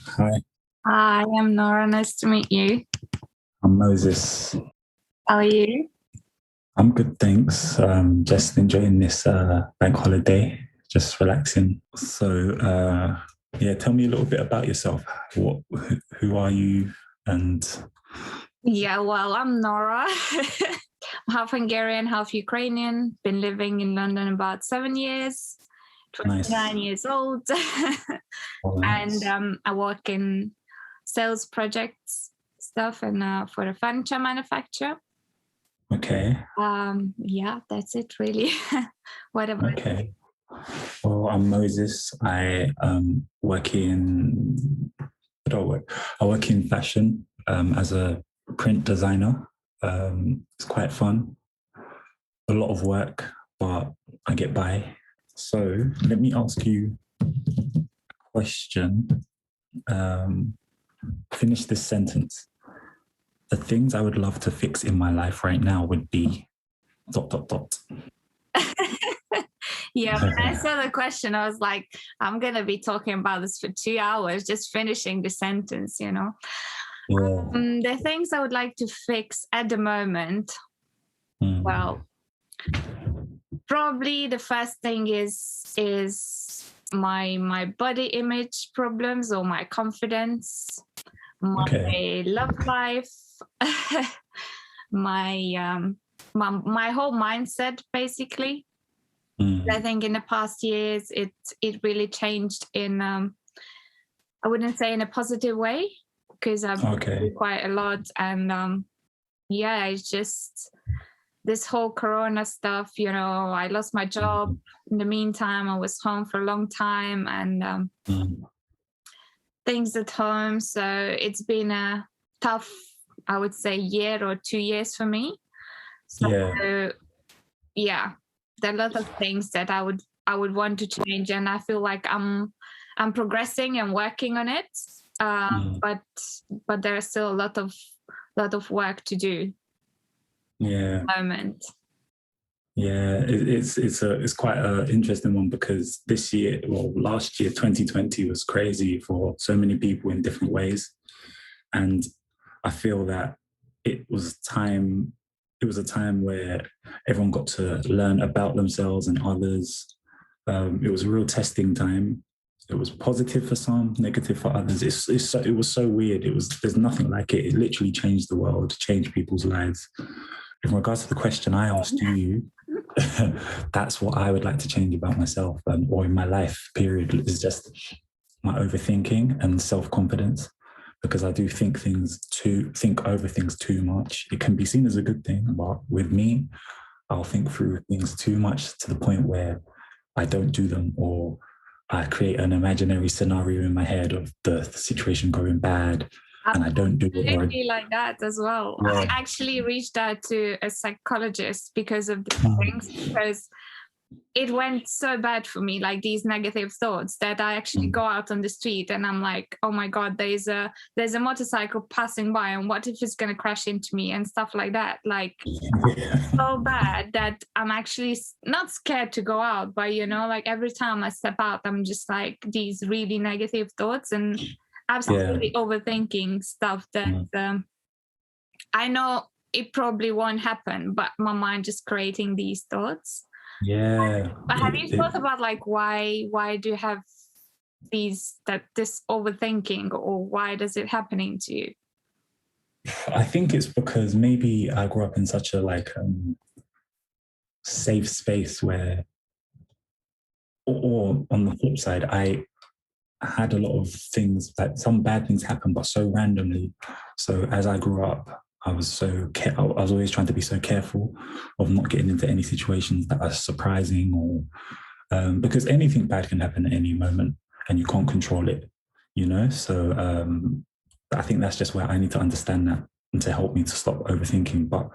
Hi, Hi, I'm Nora. Nice to meet you. I'm Moses. How are you? I'm good, thanks. Just enjoying this bank holiday, just relaxing. Yeah, tell me a little bit about yourself. Who are you? And Yeah, well, I'm Nora. I'm half Hungarian, half Ukrainian. Been living in London about 7 years, nice. 29 years old. Oh, And nice. I work in sales projects stuff and for a furniture manufacturer. Okay, Yeah, that's it really. What about you? okay. Well, I'm Moses. I work in. What do I work? I work in fashion as a print designer. It's quite fun. A lot of work, but I get by. So let me ask you a question. Um, Finish this sentence. The things I would love to fix in my life right now would be dot dot dot. Yeah, when I saw the question, I was like, I'm going to be talking about this for 2 hours, just finishing the sentence, you know. Yeah. The things I would like to fix at the moment, well, probably the first thing is my body image problems or my confidence, my Okay. love life, my my whole mindset basically. I think in the past years it really changed in I wouldn't say in a positive way because I've been Okay. through quite a lot and yeah, it's just this whole corona stuff, you know. I lost my job. In the meantime, I was home for a long time and things at home. So it's been a tough, I would say, year or 2 years for me. So yeah, there are a lot of things that I would want to change, and I feel like I'm progressing and working on it. But there's still a lot of work to do. Yeah. At the moment. Yeah, it's quite an interesting one because this year, well, last year, 2020 was crazy for so many people in different ways, and I feel that it was time. It was a time where everyone got to learn about themselves and others. It was a real testing time. It was positive for some, negative for others. It was so weird. There's nothing like it. It literally changed the world, changed people's lives. In regards to the question I asked you, that's what I would like to change about myself or in my life, period, is just my overthinking and self-confidence. Because I do think over things too much. It can be seen as a good thing, but with me, I'll think through things too much to the point where I don't do them, or I create an imaginary scenario in my head of the situation going bad and I don't do it. Absolutely like that as well. Yeah. I actually reached out to a psychologist because of these things, because it went so bad for me, like these negative thoughts, that I actually go out on the street and I'm like, oh my God, there's a motorcycle passing by and what if it's going to crash into me and stuff like that. Like so bad that I'm actually not scared to go out, but you know, like every time I step out, I'm just like these really negative thoughts and absolutely overthinking stuff that I know it probably won't happen, but my mind just creating these thoughts. Yeah. But have you thought about like why do you have this overthinking, or why does it happening to you? I think it's because maybe I grew up in such a safe space where, or on the flip side, I had a lot of things that some bad things happen, but so randomly. So as I grew up, I was always trying to be so careful of not getting into any situations that are surprising, or because anything bad can happen at any moment and you can't control it, you know? So I think that's just where I need to understand that and to help me to stop overthinking. But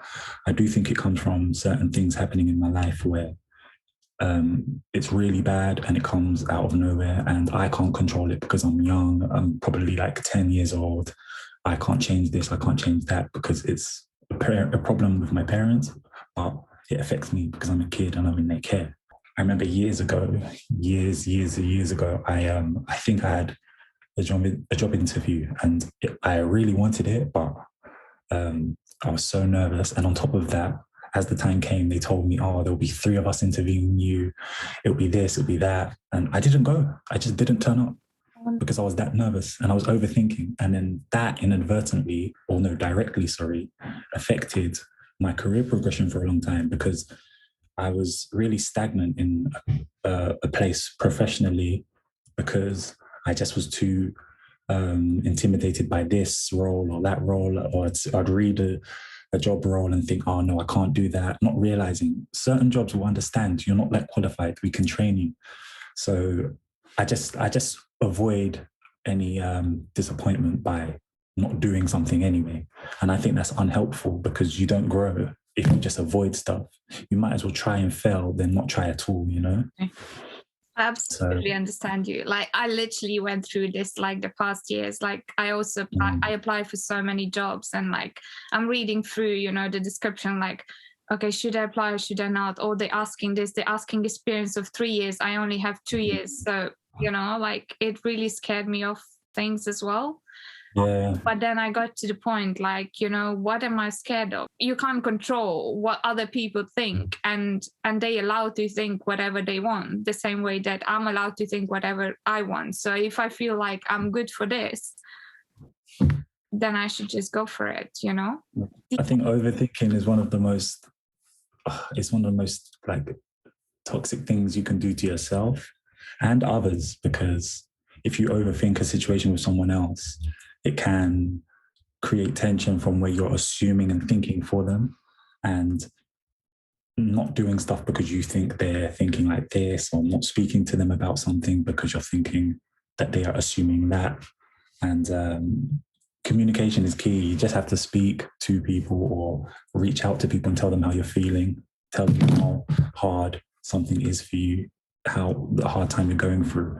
I do think it comes from certain things happening in my life where it's really bad and it comes out of nowhere and I can't control it because I'm young. I'm probably like 10 years old. I can't change this. I can't change that because it's a problem with my parents. But it affects me because I'm a kid and I'm in their care. I remember years ago, I think I had a job interview, and I really wanted it, but I was so nervous. And on top of that, as the time came, they told me, "Oh, there'll be 3 of us interviewing you. It'll be this, it'll be that," and I didn't go. I just didn't turn up because I was that nervous and I was overthinking. And then that inadvertently, or no, directly, sorry, affected my career progression for a long time because I was really stagnant in a place professionally because I just was too intimidated by this role or that role, or I'd read a job role and think, oh no, I can't do that, not realizing certain jobs will understand you're not that qualified, we can train you. So I just avoid any disappointment by not doing something anyway. And I think that's unhelpful because you don't grow if you just avoid stuff. You might as well try and fail than not try at all, you know? I absolutely understand you. Like, I literally went through this like the past years. Like, I also I applied for so many jobs, and like I'm reading through, you know, the description, like, okay, should I apply or should I not? Or they're asking experience of 3 years. I only have 2 years. So, you know, like it really scared me off things as well. Yeah. But then I got to the point, like, you know, what am I scared of? You can't control what other people think, and they allowed to think whatever they want, the same way that I'm allowed to think whatever I want. So if I feel like I'm good for this, then I should just go for it, you know? I think overthinking is one of the most like toxic things you can do to yourself and others, because if you overthink a situation with someone else, it can create tension from where you're assuming and thinking for them and not doing stuff because you think they're thinking like this, or not speaking to them about something because you're thinking that they are assuming that. And communication is key. You just have to speak to people or reach out to people and tell them how you're feeling, tell them how hard something is for you, how the hard time you're going through.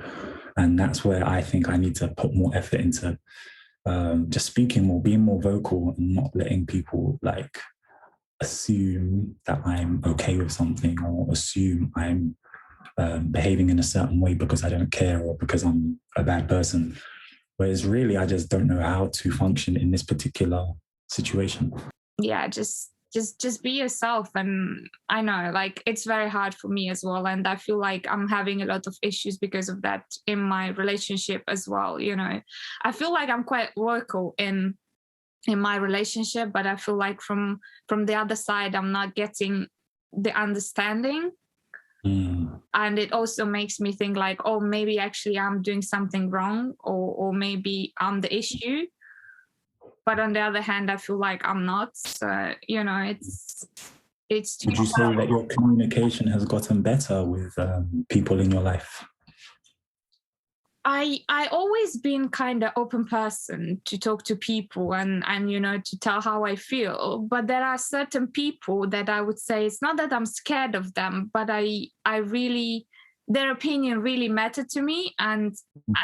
And that's where I think I need to put more effort into just speaking more, being more vocal, and not letting people like assume that I'm okay with something, or assume I'm behaving in a certain way because I don't care or because I'm a bad person. Whereas really, I just don't know how to function in this particular situation. Yeah, just be yourself. And I know, like, it's very hard for me as well, and I feel like I'm having a lot of issues because of that in my relationship as well. You know, I feel like I'm quite vocal in my relationship, but I feel like from the other side I'm not getting the understanding. And it also makes me think like, oh, maybe actually I'm doing something wrong, or maybe I'm the issue. But on the other hand, I feel like I'm not. So, you know, it's Would you say that your communication has gotten better with people in your life? I always been kind of open person to talk to people and you know, to tell how I feel. But there are certain people that I would say, it's not that I'm scared of them, but I really, their opinion really mattered to me, and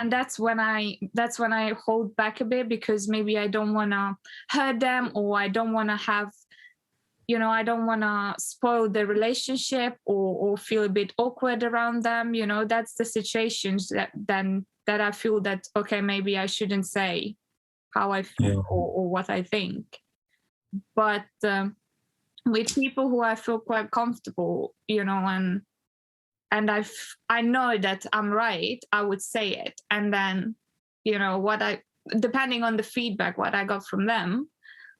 that's when I hold back a bit, because maybe I don't want to hurt them, or I don't want to have, you know, I don't want to spoil the relationship, or feel a bit awkward around them. You know, that's the situations that I feel that, okay, maybe I shouldn't say how I feel, or what I think. But with people who I feel quite comfortable, you know, and I know that I'm right, I would say it. And then, you know, depending on the feedback, what I got from them,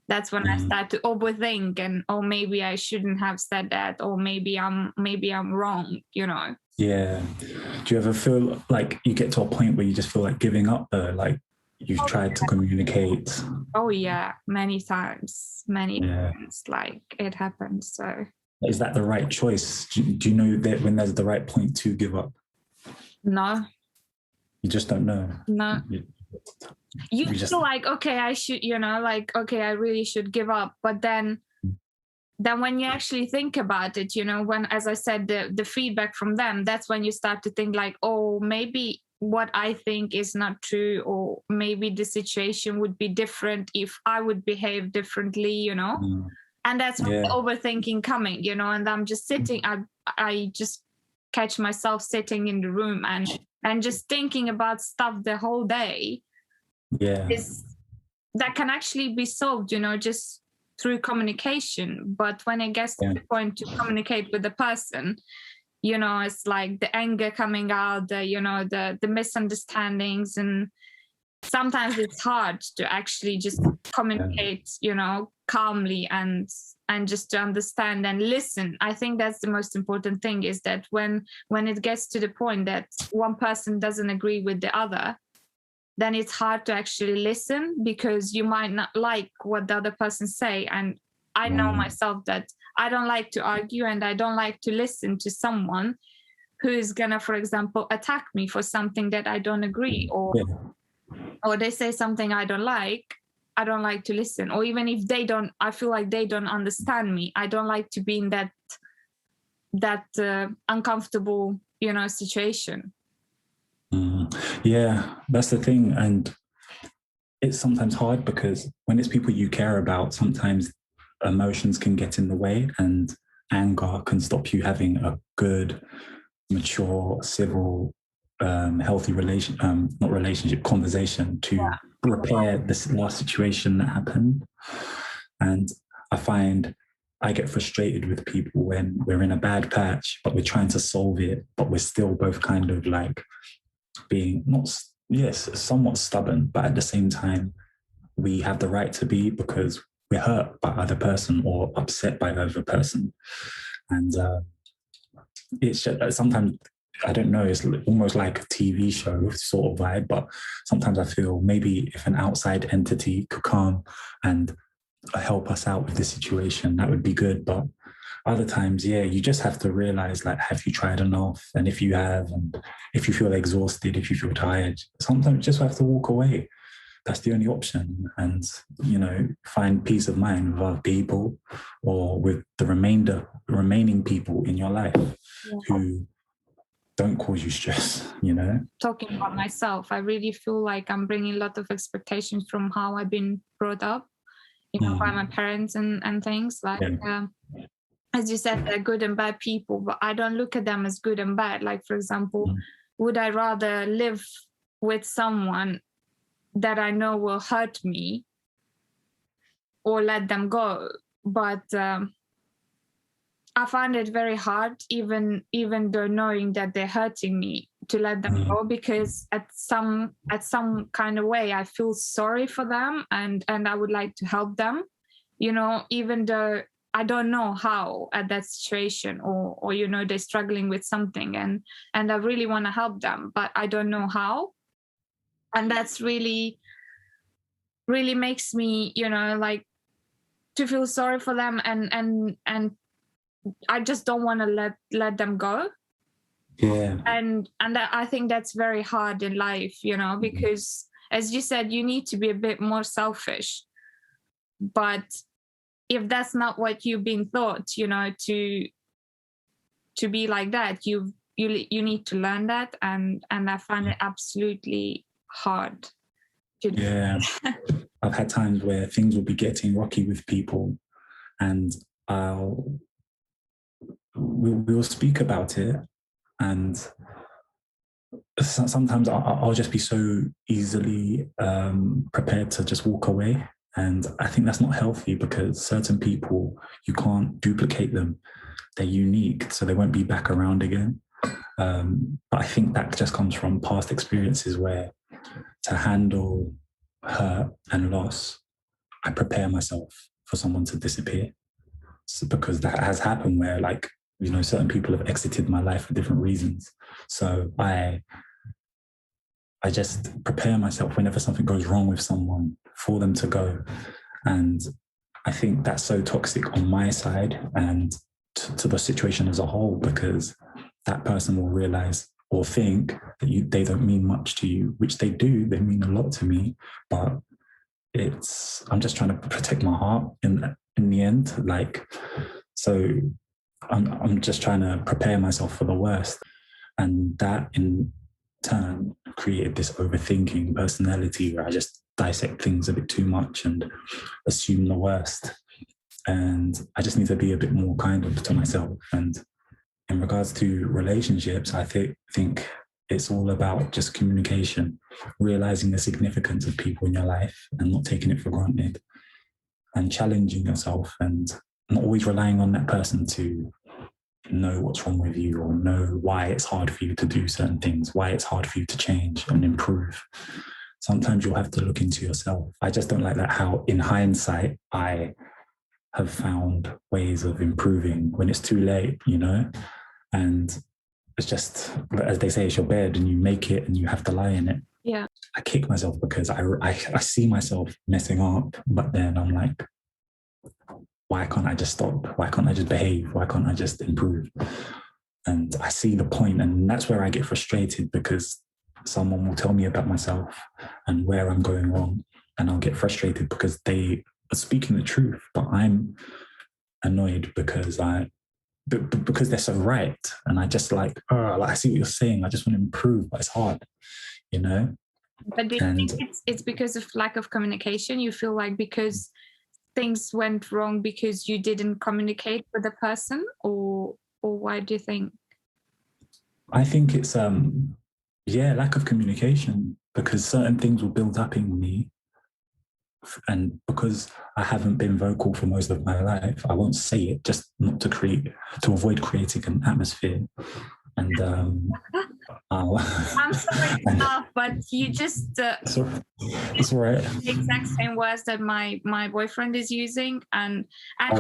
that's when I start to overthink, and oh, maybe I shouldn't have said that, or maybe I'm wrong, you know. Yeah. Do you ever feel like you get to a point where you just feel like giving up, though? Like you've tried to communicate? Oh yeah, many times, like it happened. So is that the right choice? Do you know that when there's the right point to give up? No. You just don't know? No. You feel like, okay, I should, you know, like, okay, I really should give up. But then when you actually think about it, you know, when, as I said, the feedback from them, that's when you start to think like, oh, maybe what I think is not true, or maybe the situation would be different if I would behave differently, you know. And that's Yeah. overthinking coming, you know, and I'm just sitting, I just catch myself sitting in the room and just thinking about stuff the whole day. Yeah. That can actually be solved, you know, just through communication. But when it gets to the point to communicate with the person, you know, it's like the anger coming out, the misunderstandings, and sometimes it's hard to actually just communicate, you know, calmly and just to understand and listen. I think that's the most important thing, is that when it gets to the point that one person doesn't agree with the other, then it's hard to actually listen, because you might not like what the other person say. And I know myself that I don't like to argue, and I don't like to listen to someone who is gonna, for example, attack me for something that I don't agree, or they say something I don't like. I don't like to listen. Or even if I feel like they don't understand me, I don't like to be in that uncomfortable, you know, situation. Yeah, that's the thing. And it's sometimes hard because when it's people you care about, sometimes emotions can get in the way, and anger can stop you having a good, mature, civil, healthy conversation to repair this last situation that happened. And I find I get frustrated with people when we're in a bad patch, but we're trying to solve it, but we're still both kind of like being somewhat stubborn, but at the same time, we have the right to be, because we're hurt by other person or upset by the other person. And it's just, sometimes, I don't know, it's almost like a TV show sort of vibe, but sometimes I feel maybe if an outside entity could come and help us out with the situation, that would be good. But other times, you just have to realize, like, have you tried enough? And if you have, and if you feel exhausted, if you feel tired, sometimes you just have to walk away. That's the only option. And, you know, find peace of mind with other people, or with the remaining people in your life who don't cause you stress, you know? Talking about myself, I really feel like I'm bringing a lot of expectations from how I've been brought up, you know, by my parents and things like, as you said, they're good and bad people, but I don't look at them as good and bad. Like, for example, would I rather live with someone that I know will hurt me, or let them go? But I find it very hard, even though knowing that they're hurting me, to let them go, because at some kind of way I feel sorry for them, and I would like to help them, you know, even though I don't know how at that situation, or you know, they're struggling with something, and I really want to help them, but I don't know how. And that's really makes me, you know, like, to feel sorry for them, and I just don't want to let them go. And I think that's very hard in life, you know, because as you said, you need to be a bit more selfish. But if that's not what you've been taught, you know, to be like that, you need to learn that, and I find it absolutely hard to do. I've had times where things will be getting rocky with people, and we'll speak about it, and sometimes I'll just be so easily prepared to just walk away. And I think that's not healthy, because certain people, you can't duplicate them. They're unique, so they won't be back around again. But I think that just comes from past experiences, where to handle hurt and loss, I prepare myself for someone to disappear. Because that has happened, where, like, you know, certain people have exited my life for different reasons. So I just prepare myself whenever something goes wrong with someone, for them to go. And I think that's so toxic on my side, and to the situation as a whole, because that person will realize or think that they don't mean much to you, which they do. They mean a lot to me, but I'm just trying to protect my heart in the end. Like, so I'm just trying to prepare myself for the worst. And that in turn created this overthinking personality, where I just dissect things a bit too much and assume the worst. and I just need to be a bit more kinder to myself. And in regards to relationships, I think it's all about just communication, realizing the significance of people in your life and not taking it for granted, and challenging yourself and not always relying on that person to know what's wrong with you or know why it's hard for you to do certain things, why it's hard for you to change and improve. Sometimes you'll have to look into yourself. I just don't like that how in hindsight I have found ways of improving when it's too late, you know? And it's just, as they say, it's your bed and you make it and you have to lie in it. Yeah. I kick myself because I see myself messing up, but then I'm like, why can't I just stop? Why can't I just behave? Why can't I just improve? And I see the point, and that's where I get frustrated because someone will tell me about myself and where I'm going wrong, and I'll get frustrated because they are speaking the truth, but I'm annoyed because because they're so right, and I just like, I see what you're saying. I just want to improve, but it's hard, you know. But do you think it's because of lack of communication? You feel like because things went wrong because you didn't communicate with the person, or why do you think? I think it's lack of communication, because certain things will build up in me, and because I haven't been vocal for most of my life, I won't say it, just not to avoid creating an atmosphere. And I'm sorry to laugh, but you just it's all right. The exact same words that my boyfriend is using, and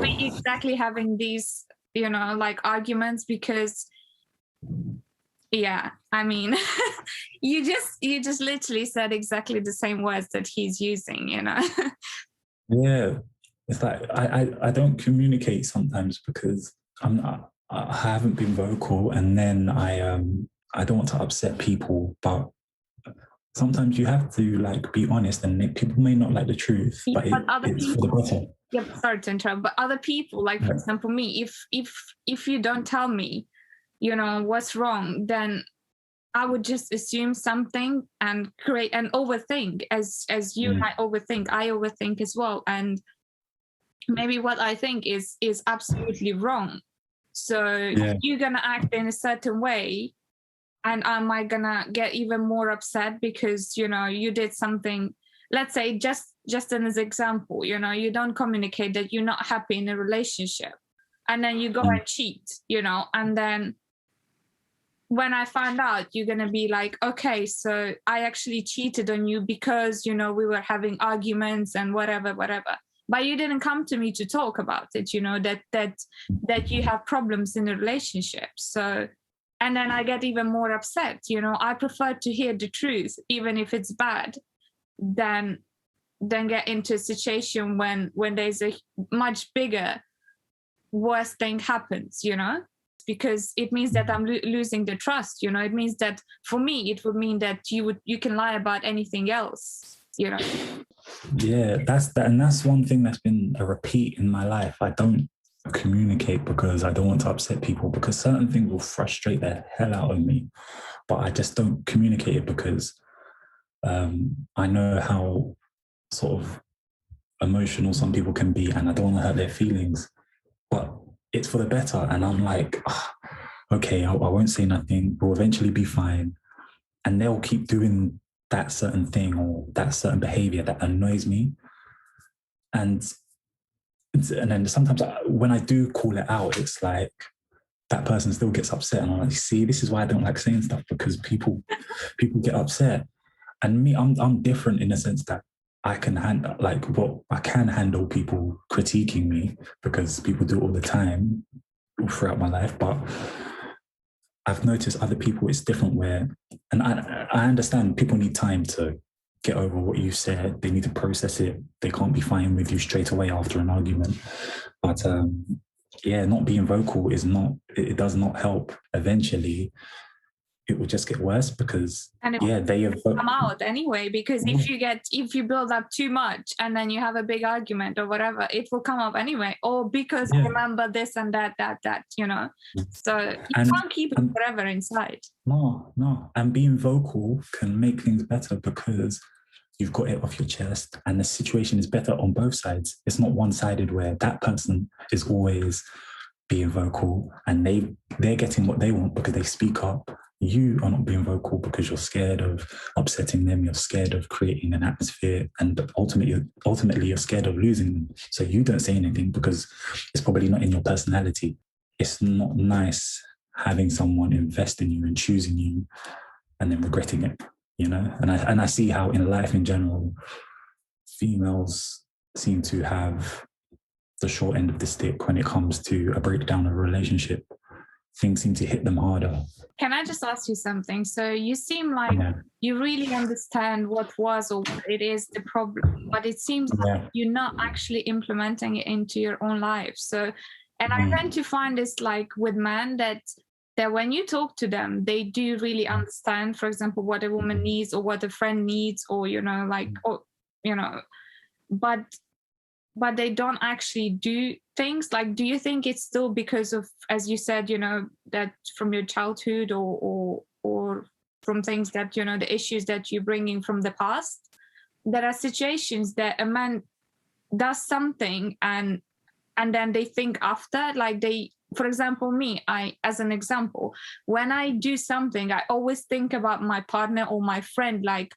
we exactly having these, you know, like arguments because, yeah, I mean, you just literally said exactly the same words that he's using, you know. Yeah, it's like I don't communicate sometimes because I haven't been vocal, and then I don't want to upset people, but sometimes you have to like be honest, and people may not like the truth, but it's for the better. Yeah, sorry to interrupt, but other people, like for example me, if you don't tell me, you know, what's wrong, then I would just assume something and create and overthink, as you and I overthink as well, and maybe what I think is absolutely wrong. So you're gonna act in a certain way, and am I gonna get even more upset because, you know, you did something, let's say just as an example, you know, you don't communicate that you're not happy in a relationship, and then you go and cheat, you know, and then when I find out, you're gonna be like, okay, so I actually cheated on you because, you know, we were having arguments and whatever, but you didn't come to me to talk about it, you know, that you have problems in a relationship. So, and then I get even more upset, you know. I prefer to hear the truth, even if it's bad, than get into a situation when there's a much bigger, worse thing happens, you know, because it means that I'm losing the trust, you know. It means that for me, it would mean that you can lie about anything else, you know. Yeah, that's one thing that's been a repeat in my life. I don't communicate because I don't want to upset people, because certain things will frustrate the hell out of me, but I just don't communicate it because I know how sort of emotional some people can be, and I don't want to hurt their feelings, but it's for the better. And I'm like, okay, I won't say nothing, we'll eventually be fine. And they'll keep doing that certain thing or that certain behavior that annoys me. And then sometimes when I do call it out, it's like that person still gets upset. And I'm like, see, this is why I don't like saying stuff, because people get upset. And me, I'm different in the sense that I can handle people critiquing me, because people do it all the time throughout my life. But I've noticed other people, it's different and I understand people need time to get over what you said. They need to process it. They can't be fine with you straight away after an argument. But not being vocal it does not help. Eventually, it will just get worse because they have come out anyway. Because if you build up too much and then you have a big argument or whatever, it will come up anyway. Or because remember this and that, you know. So you can't keep it forever inside. No. And being vocal can make things better, because you've got it off your chest, and the situation is better on both sides. It's not one-sided where that person is always being vocal and they're getting what they want because they speak up. You are not being vocal because you're scared of upsetting them. You're scared of creating an atmosphere, and ultimately you're scared of losing them. So you don't say anything because it's probably not in your personality. It's not nice having someone invest in you and choosing you and then regretting it, you know? And I see how in life in general, females seem to have the short end of the stick when it comes to a breakdown of a relationship. Things seem to hit them harder. Can I just ask you something? So you seem like you really understand what was or what it is the problem, but it seems like you're not actually implementing it into your own life. So, and I tend to find this like with men that when you talk to them, they do really understand, for example, what a woman needs or what a friend needs, or, you know, like, or, you know, but they don't actually do things. Like, do you think it's still because of, as you said, you know, that from your childhood or from things that, you know, the issues that you're bringing from the past? There are situations that a man does something and then they think after, like they, for example, me, as an example, when I do something, I always think about my partner or my friend, like,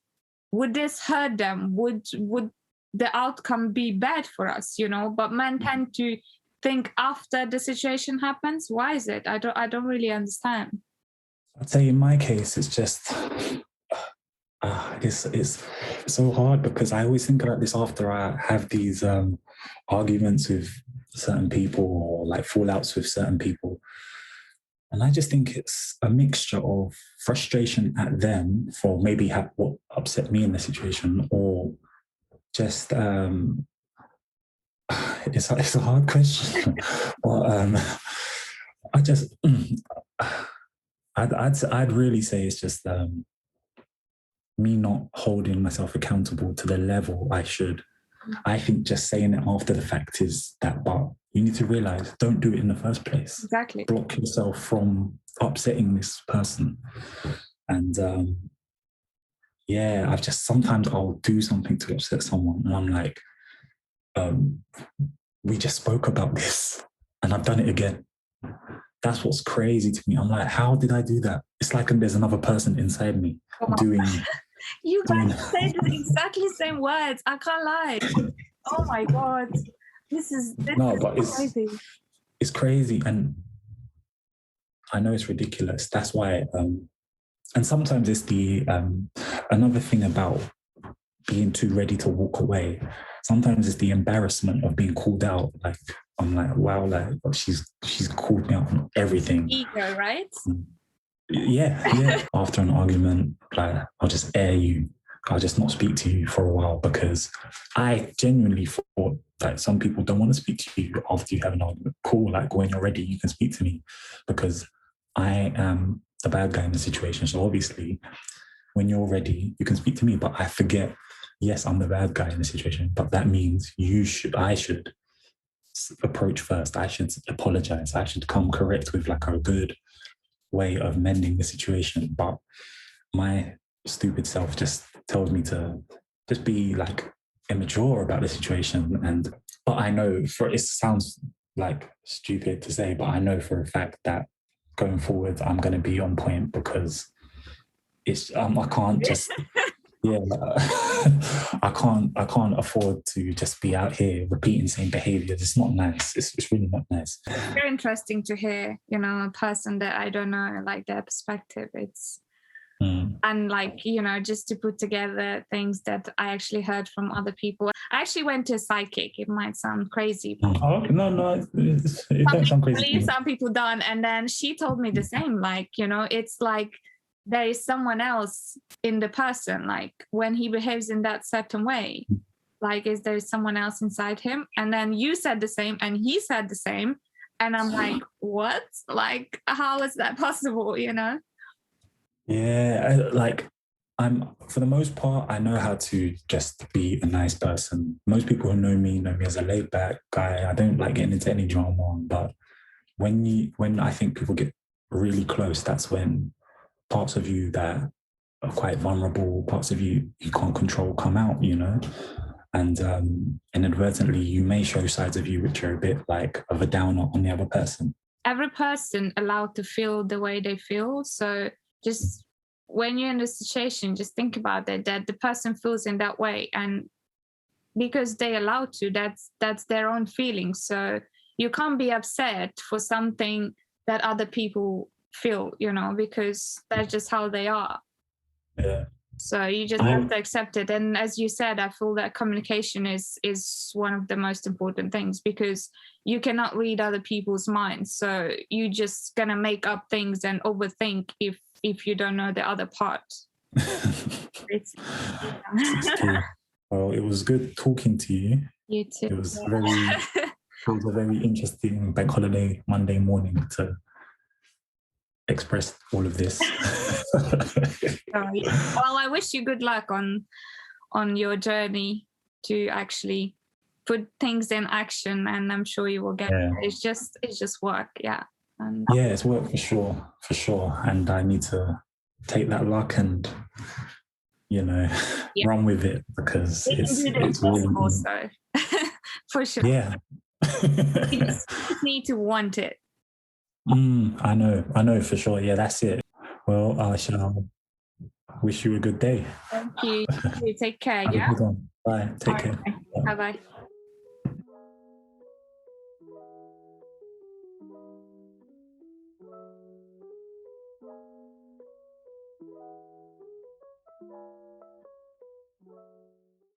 would this hurt them? Would the outcome be bad for us, you know? But men tend to think after the situation happens. Why is it? I don't really understand. I'd say in my case, it's just it's so hard because I always think about this after I have these arguments with certain people or like fallouts with certain people. And I just think it's a mixture of frustration at them for maybe what upset me in the situation, or just it's a hard question. But I just I'd really say it's just me not holding myself accountable to the level I should. I think just saying it after the fact is that, but you need to realize, don't do it in the first place. Exactly. Block yourself from upsetting this person. And I've just, sometimes I'll do something to upset someone and I'm like, we just spoke about this and I've done it again. That's what's crazy to me. I'm like, how did I do that? It's like there's another person inside me doing. You guys say the exactly same words. I can't lie. Oh my God. This is crazy. It's crazy. And I know it's ridiculous. That's why, and sometimes it's the, another thing about being too ready to walk away. Sometimes it's the embarrassment of being called out. Like, I'm like, wow, like she's called me out on everything. Ego, right? Yeah. After an argument, like, I'll just air you. I'll just not speak to you for a while because I genuinely thought that some people don't want to speak to you after you have an argument. Cool, like when you're ready, you can speak to me because I am the bad guy in the situation. So obviously, when you're ready, you can speak to me. But I forget, yes, I'm the bad guy in the situation, but that means I should approach first. I should apologize. I should come correct with like a good way of mending the situation. But my stupid self just tells me to just be like immature about the situation. But I know it sounds like stupid to say, but I know for a fact that going forward, I'm going to be on point because I can't just, I can't afford to just be out here repeating the same behaviors. It's not nice. It's really not nice. It's very interesting to hear, you know, a person that I don't know, like their perspective. It's, and like, you know, just to put together things that I actually heard from other people. I actually went to a psychic. It might sound crazy. Oh, okay. No, it don't sound crazy. Some people don't. And then she told me the same, like, you know, it's like there is someone else in the person, like when he behaves in that certain way, like is there someone else inside him? And then you said the same and he said the same. And I'm like, what? Like, how is that possible, you know? Yeah, for the most part, I know how to just be a nice person. Most people who know me as a laid back guy. I don't like getting into any drama. But when I think people get really close, that's when parts of you that are quite vulnerable, parts of you you can't control come out, you know. And inadvertently, you may show sides of you which are a bit like of a downer on the other person. Every person allowed to feel the way they feel. So just when you're in a situation, just think about it, that the person feels in that way, and because they allowed to, that's their own feelings. So you can't be upset for something that other people feel, you know, because that's just how they are. Yeah. So you just have to accept it. And as you said, I feel that communication is one of the most important things, because you cannot read other people's minds. So you just gonna make up things and overthink if you don't know the other part. It's key. Well, it was good talking to you. You too. It was a very interesting bank holiday Monday morning to express all of this. Well, I wish you good luck on your journey to actually put things in action, and I'm sure you will get it. It's just work, yeah. And yeah, it's work for sure. And I need to take that luck and, you know, run with it, because it's really also for sure. Yeah. You just need to want it. I know for sure. Yeah, that's it. Well, I shall wish you a good day. Thank you. You take care. Have a good one. Bye. Take care. Bye bye.